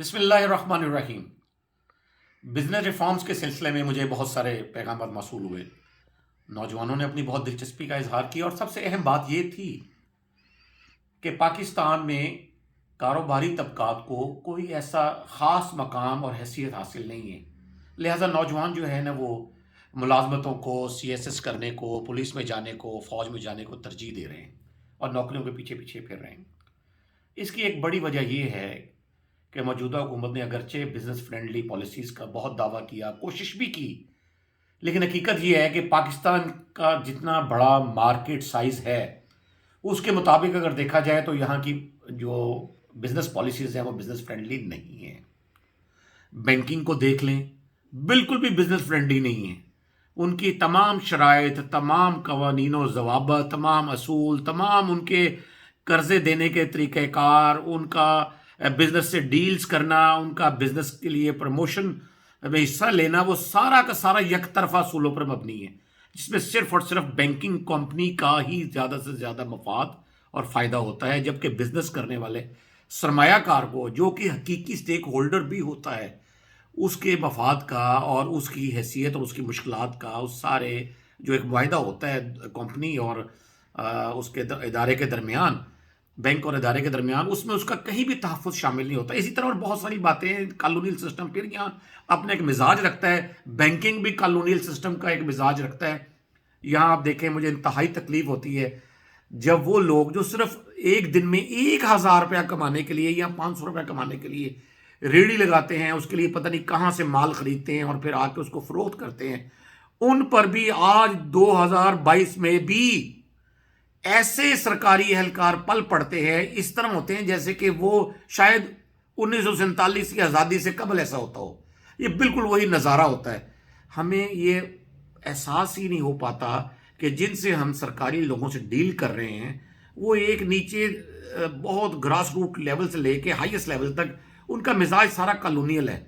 بسم اللہ الرحمن الرحیم۔ بزنس ریفارمز کے سلسلے میں مجھے بہت سارے پیغامات موصول ہوئے۔ نوجوانوں نے اپنی بہت دلچسپی کا اظہار کیا، اور سب سے اہم بات یہ تھی کہ پاکستان میں کاروباری طبقات کو کوئی ایسا خاص مقام اور حیثیت حاصل نہیں ہے، لہٰذا نوجوان جو ہے نا وہ ملازمتوں کو، سی ایس ایس کرنے کو، پولیس میں جانے کو، فوج میں جانے کو ترجیح دے رہے ہیں اور نوکریوں کے پیچھے پیچھے پھر رہے ہیں۔ اس کی ایک بڑی وجہ یہ ہے کہ موجودہ حکومت نے اگرچہ بزنس فرینڈلی پالیسیز کا بہت دعویٰ کیا، کوشش بھی کی، لیکن حقیقت یہ ہے کہ پاکستان کا جتنا بڑا مارکیٹ سائز ہے اس کے مطابق اگر دیکھا جائے تو یہاں کی جو بزنس پالیسیز ہیں وہ بزنس فرینڈلی نہیں ہیں۔ بینکنگ کو دیکھ لیں، بالکل بھی بزنس فرینڈلی نہیں ہے۔ ان کی تمام شرائط، تمام قوانین و ضوابط، تمام اصول، تمام ان کے قرضے دینے کے طریقہ کار، ان کا بزنس سے ڈیلز کرنا، ان کا بزنس کے لیے پروموشن میں حصہ لینا، وہ سارا کا سارا یک طرفہ اصولوں پر مبنی ہے، جس میں صرف اور صرف بینکنگ کمپنی کا ہی زیادہ سے زیادہ مفاد اور فائدہ ہوتا ہے، جبکہ بزنس کرنے والے سرمایہ کار کو، جو کہ حقیقی سٹیک ہولڈر بھی ہوتا ہے، اس کے مفاد کا اور اس کی حیثیت اور اس کی مشکلات کا، اس سارے جو ایک معاہدہ ہوتا ہے کمپنی اور اس کے ادارے کے درمیان، بینک اور ادارے کے درمیان، اس میں اس کا کہیں بھی تحفظ شامل نہیں ہوتا۔ اسی طرح اور بہت ساری باتیں ہیں۔ کالونیل سسٹم پھر یہاں اپنا ایک مزاج رکھتا ہے، بینکنگ بھی کالونیل سسٹم کا ایک مزاج رکھتا ہے۔ یہاں آپ دیکھیں، مجھے انتہائی تکلیف ہوتی ہے جب وہ لوگ جو صرف ایک دن میں 1,000 روپیہ کمانے کے لیے یا 500 روپیہ کمانے کے لیے ریڑھی لگاتے ہیں، اس کے لیے پتہ نہیں کہاں سے مال خریدتے ہیں اور پھر آ کے اس کو فروخت کرتے ہیں، ان پر بھی آج 2022 میں بھی ایسے سرکاری اہلکار پل پڑتے ہیں، اس طرح ہوتے ہیں جیسے کہ وہ شاید 1947 کی آزادی سے قبل ایسا ہوتا ہو۔ یہ بالکل وہی نظارہ ہوتا ہے۔ ہمیں یہ احساس ہی نہیں ہو پاتا کہ جن سے ہم سرکاری لوگوں سے ڈیل کر رہے ہیں، وہ ایک نیچے بہت گراس روٹ لیول سے لے کے ہائیسٹ لیول تک ان کا مزاج سارا کالونیل ہے۔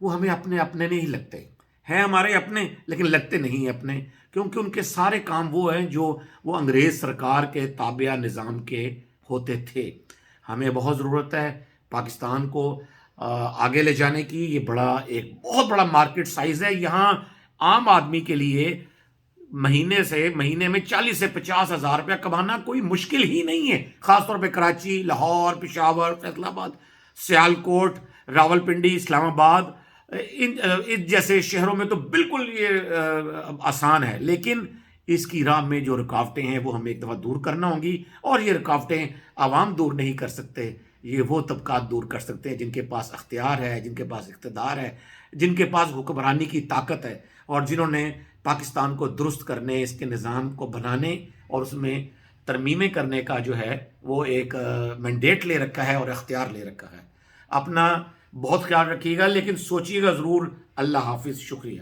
وہ ہمیں اپنے نہیں لگتے ہیں، ہمارے اپنے، لیکن لگتے نہیں ہیں اپنے، کیونکہ ان کے سارے کام وہ ہیں جو وہ انگریز سرکار کے تابع نظام کے ہوتے تھے۔ ہمیں بہت ضرورت ہے پاکستان کو آگے لے جانے کی۔ یہ ایک بہت بڑا مارکیٹ سائز ہے۔ یہاں عام آدمی کے لیے مہینے میں 40 سے 50 ہزار روپیہ کمانا کوئی مشکل ہی نہیں ہے، خاص طور پہ کراچی، لاہور، پشاور، فیصل آباد، سیالکوٹ، راولپنڈی، اسلام آباد، ان جیسے شہروں میں تو بالکل یہ آسان ہے، لیکن اس کی راہ میں جو رکاوٹیں ہیں وہ ہمیں ایک دفعہ دور کرنا ہوں گی، اور یہ رکاوٹیں عوام دور نہیں کر سکتے، یہ وہ طبقات دور کر سکتے ہیں جن کے پاس اختیار ہے، جن کے پاس اقتدار ہے، جن کے پاس حکمرانی کی طاقت ہے، اور جنہوں نے پاکستان کو درست کرنے، اس کے نظام کو بنانے اور اس میں ترمیمیں کرنے کا جو ہے وہ ایک مینڈیٹ لے رکھا ہے اور اختیار لے رکھا ہے۔ اپنا بہت خیال رکھیے گا، لیکن سوچیے گا ضرور۔ اللہ حافظ، شکریہ۔